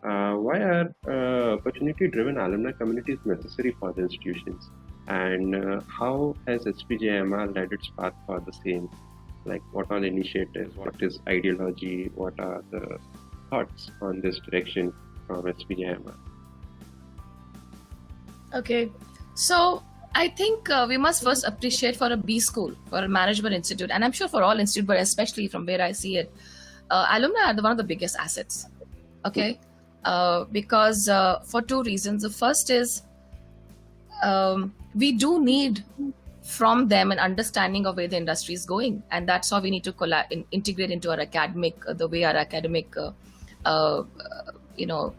Why are opportunity-driven alumni communities necessary for the institutions? And how has SPJIMR led its path for the same? Like, what all initiatives, what is ideology, what are the thoughts on this direction from SPJIMR? Okay, so I think we must first appreciate for a B school, for a management institute, and I'm sure for all institutes, but especially from where I see it, alumni are one of the biggest assets. Okay, because for two reasons. The first is we do need from them an understanding of where the industry is going, and that's how we need to integrate into our academic, the way our academic, uh, you know,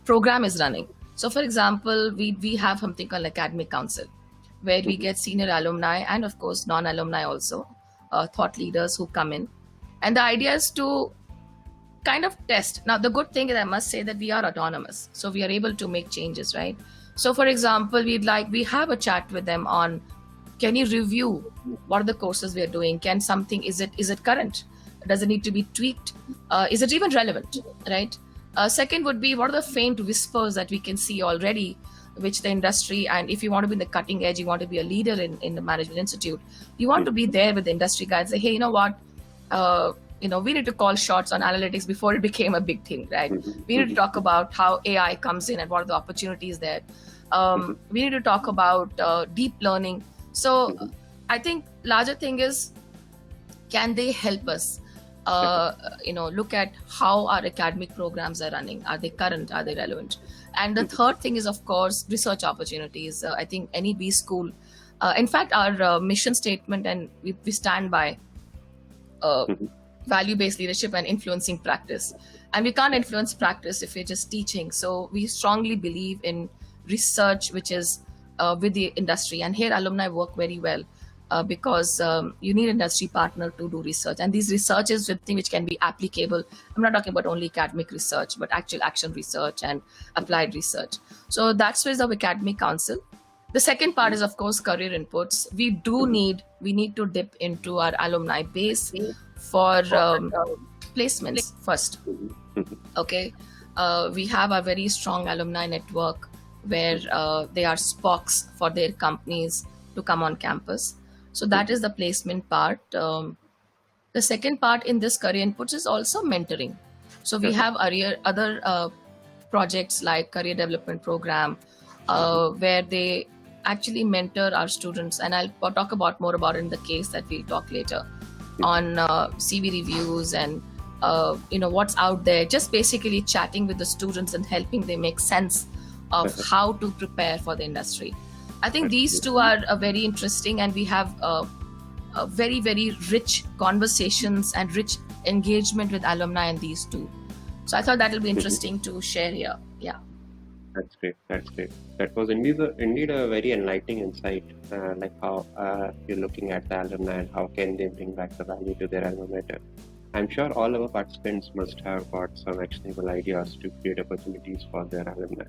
program is running. So, for example, we have something called academic council, where we get senior alumni and of course non-alumni also, thought leaders who come in, and the idea is to kind of test. Now, the good thing is I must say that we are autonomous, so we are able to make changes, right? So, for example, we have a chat with them on, can you review what are the courses we are doing? Can something, is it current? Does it need to be tweaked? Is it even relevant, right? Second would be, what are the faint whispers that we can see already, which the industry, and if you want to be in the cutting edge, you want to be a leader in the management institute, you want to be there with the industry guys, say, hey, you know what, we need to call shots on analytics before it became a big thing, right? We need to talk about how AI comes in and what are the opportunities there. We need to talk about deep learning. So I think larger thing is, can they help us look at how our academic programs are running? Are they current? Are they relevant? And the third thing is, of course, research opportunities. I think any B school, in fact, our mission statement, and we stand by value-based leadership and influencing practice. And we can't influence practice if we're just teaching. So we strongly believe in research, which is with the industry. And here alumni work very well. Because you need an industry partner to do research, and these research is something which can be applicable. I'm not talking about only academic research, but actual action research and applied research. So that's where the academic council. The second part is, of course, career inputs. We need to dip into our alumni base for placements first. Okay, we have a very strong alumni network where they are spokes for their companies to come on campus. So that is the placement part. The second part in this career inputs is also mentoring. So we have other projects like career development program, where they actually mentor our students. And I'll talk about more about it in the case that we'll talk later on CV reviews and what's out there. Just basically chatting with the students and helping them make sense of how to prepare for the industry. I think these two are very interesting, and we have very, very rich conversations and rich engagement with alumni in these two. So I thought that will be interesting to share here. Yeah. That's great. That's great. That was indeed a very enlightening insight, like how you're looking at the alumni and how can they bring back the value to their alma mater. I'm sure all our participants must have got some actionable ideas to create opportunities for their alumni.